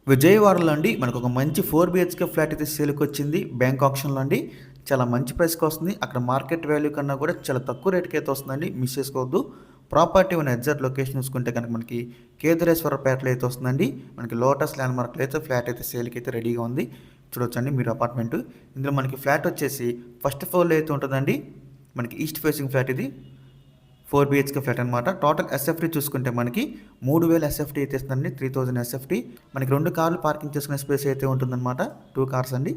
విజయవాడలో అండి మనకు ఒక మంచి 4 బీహెచ్‌కే ఫ్లాట్ అయితే సేల్‌కి వచ్చింది. బ్యాంక్ ఆక్షన్‌లో అండి. చాలా మంచి ప్రైస్‌కి వస్తుంది. అక్కడ మార్కెట్ వాల్యూ కన్నా కూడా చాలా తక్కువ రేట్‌కి అయితే వస్తుందండి. మిస్ చేసుకోవద్దు. ప్రాపర్టీ ఉన్న ఎగ్జాక్ట్ లొకేషన్ చూసుకుంటే కనుక మనకి కేదారేశ్వరపేటలో అయితే వస్తుందండి. మనకి లోటస్ ల్యాండ్ మార్క్‌లో అయితే ఫ్లాట్ అయితే సేల్‌కి అయితే రెడీగా ఉంది. చూడొచ్చండి మీరు అపార్ట్మెంట్. ఇందులో మనకి ఫ్లాట్ వచ్చేసి ఫస్ట్ ఫ్లోర్‌లో అయితే ఉంటుందండి. మనకి ఈస్ట్ ఫేసింగ్ ఫ్లాట్ ఇది. 4 బీహెచ్‌కే ఫ్లాట్ అనమాట. టోటల్ ఎస్ఎఫ్టీ చూసుకుంటే మనకి 3000 ఎస్ఎఫ్టీ అయితే ఇస్తుందండి. 3000 ఎస్ఎఫ్టీ. మనకి 2 కార్లు పార్కింగ్ చేసుకునే స్పేస్ అయితే ఉంటుందన్నమాట. 2 కార్స్ అండి.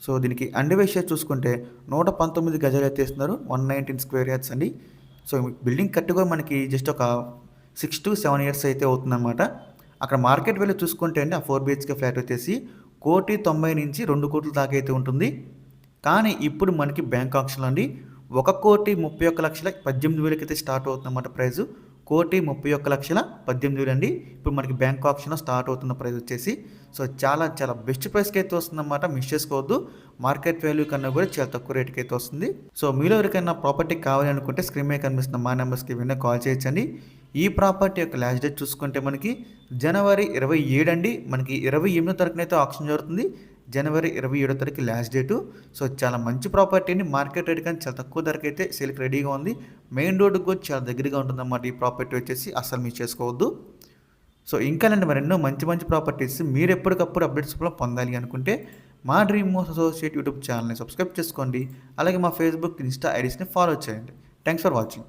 సో దీనికి అండర్వేషియా చూసుకుంటే 119 గజాలు అయితే ఇస్తున్నారు. 119 స్క్వేర్ యార్డ్స్ అండి. సో బిల్డింగ్ కట్టి కూడా మనకి జస్ట్ ఒక 6 to 7 ఇయర్స్ అయితే అవుతుందన్నమాట. అక్కడ మార్కెట్ వాల్యూ చూసుకుంటే అండి ఆ 4 బీహెచ్‌కే ఫ్లాట్ వచ్చేసి 1,90,00,000 నుంచి 2,00,00,000 దాకా అయితే ఉంటుంది. కానీ ఇప్పుడు మనకి బ్యాంక్ ఆక్షన్‌లో అండి 1,31,18,000 అయితే స్టార్ట్ అవుతుందన్నమాట ప్రైజు. 1,31,18,000 అండి. ఇప్పుడు మనకి బ్యాంక్ ఆక్షన్‌లో స్టార్ట్ అవుతున్న ప్రైస్ వచ్చేసి. సో చాలా చాలా బెస్ట్ ప్రైస్‌కి అయితే వస్తుందన్నమాట. మిస్ చేసుకోవద్దు. మార్కెట్ వాల్యూ కన్నా కూడా చాలా తక్కువ రేట్‌కి అయితే వస్తుంది. సో మీలో ఎవరికైనా ప్రాపర్టీ కావాలి అనుకుంటే స్క్రీన్ మీద కనిపిస్తున్న మా నెంబర్స్‌కి వెంటనే కాల్ చేయొచ్చండి. ఈ ప్రాపర్టీ యొక్క లాస్ట్ డేట్ చూసుకుంటే మనకి జనవరి 27 అండి. మనకి 28వ తారీఖునైతే ఆక్షన్ జరుగుతుంది. జనవరి 27వ తారీఖు లాస్ట్ డేటు. సో చాలా మంచి ప్రాపర్టీని మార్కెట్ రేట్ కానీ చాలా తక్కువ ధరకైతే సేల్కి రెడీగా ఉంది. మెయిన్ రోడ్డుకి కూడా చాలా దగ్గరగా ఉంటుందన్నమాట ఈ ప్రాపర్టీ వచ్చేసి. అస్సలు మిస్ చేసుకోవద్దు. సో ఇంకానండి మరెన్నో మంచి మంచి ప్రాపర్టీస్ మీరు ఎప్పటికప్పుడు అప్డేట్స్ పొందాలి అనుకుంటే మా డ్రీమ్ మోస్ అసోసియేట్ యూట్యూబ్ ఛానల్ని సబ్స్క్రైబ్ చేసుకోండి. అలాగే మా ఫేస్బుక్, ఇన్స్టా ఐడీస్ని ఫాలో చేయండి. Thanks for watching.